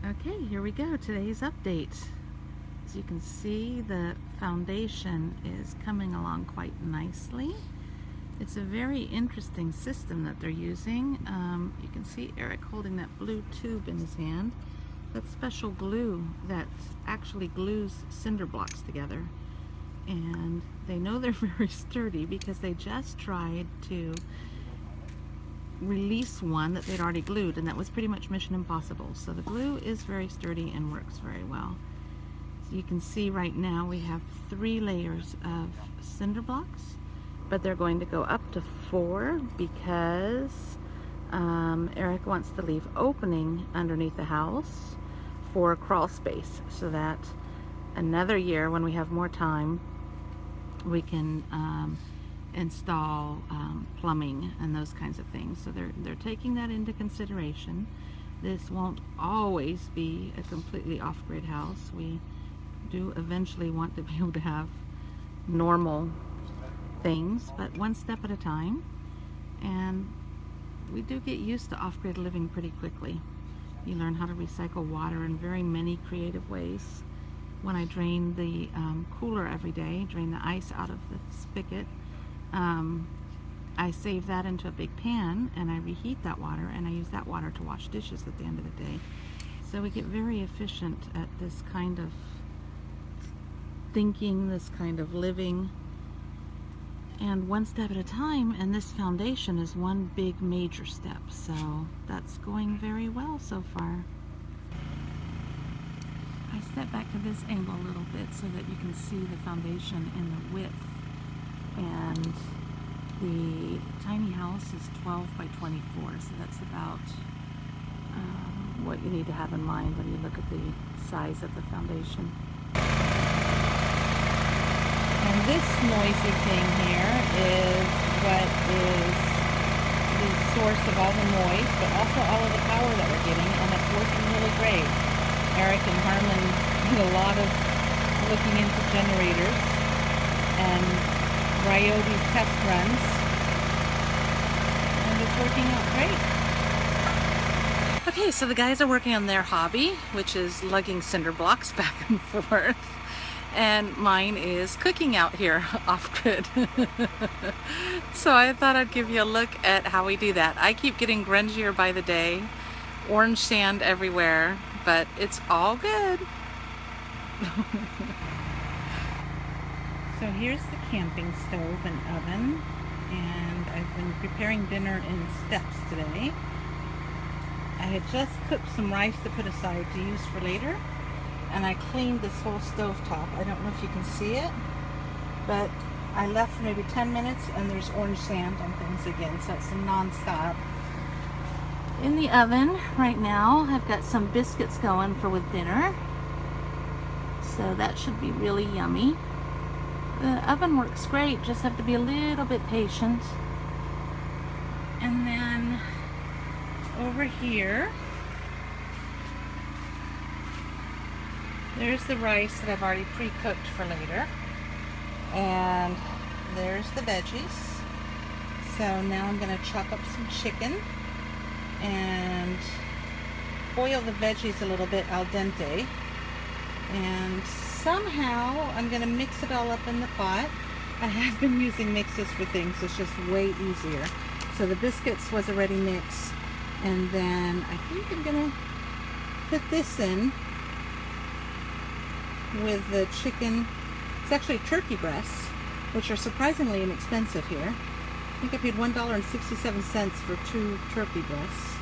Okay, here we go. Today's update. As you can see, the foundation is coming along quite nicely. It's a very interesting system that they're using. You can see Eric holding that blue tube in his hand. That's special glue that actually glues cinder blocks together. And they know they're very sturdy because they just tried to release one that they'd already glued, and that was pretty much mission impossible. So the glue is very sturdy and works very well. So you can see right now we have 3 layers of cinder blocks, but they're going to go up to 4 because Eric wants to leave opening underneath the house for crawl space, so that another year when we have more time we can install plumbing and those kinds of things. So they're taking that into consideration. This won't always be a completely off-grid house. We do eventually want to be able to have normal things, but one step at a time. And we do get used to off-grid living pretty quickly. You learn how to recycle water in very many creative ways. When I drain the cooler every day, drain the ice out of the spigot, I save that into a big pan and I reheat that water, and I use that water to wash dishes at the end of the day. So we get very efficient at this kind of thinking, this kind of living, and one step at a time, and this foundation is one big major step. So that's going very well so far. I step back to this angle a little bit so that you can see the foundation in the width. And the tiny house is 12 by 24, so that's about what you need to have in mind when you look at the size of the foundation. And this noisy thing here is what is the source of all the noise, but also all of the power that we're getting, and it's working really great. Eric and Harmon did a lot of looking into generators and Ryobi test runs, and it's working out great. Okay, so the guys are working on their hobby, which is lugging cinder blocks back and forth, and mine is cooking out here off-grid. So I thought I'd give you a look at how we do that. I keep getting grungier by the day, orange sand everywhere, but it's all good. So here's the camping stove and oven, and I've been preparing dinner in steps today. I had just cooked some rice to put aside to use for later, and I cleaned this whole stove top. I don't know if you can see it, but I left for maybe 10 minutes and there's orange sand on things again, so it's non-stop. In the oven right now, I've got some biscuits going for with dinner, so that should be really yummy. The oven works great, just have to be a little bit patient. And then over here, there's the rice that I've already pre-cooked for later. And there's the veggies. So now I'm going to chop up some chicken and boil the veggies a little bit al dente. And somehow I'm going to mix it all up in the pot. I have been using mixes for things, it's just way easier. So the biscuits was already mixed, and then I think I'm going to put this in with the chicken. It's actually turkey breasts, which are surprisingly inexpensive here. I think I paid $1.67 for 2 turkey breasts.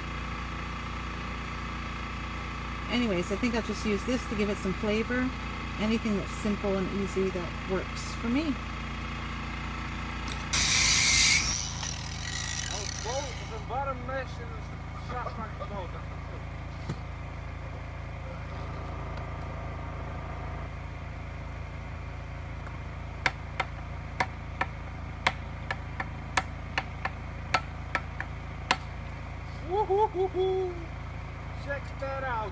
Anyways, I think I'll just use this to give it some flavor. Anything that's simple and easy that works for me. Woohoo! Check that out.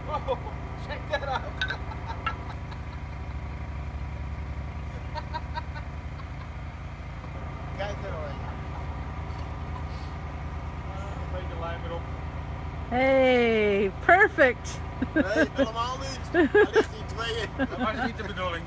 Oh, check that out. Guys are like Draai maar op. Hey, perfect. Nee, helemaal niet. Hij ligt hier tweeën. Dat was niet de bedoeling.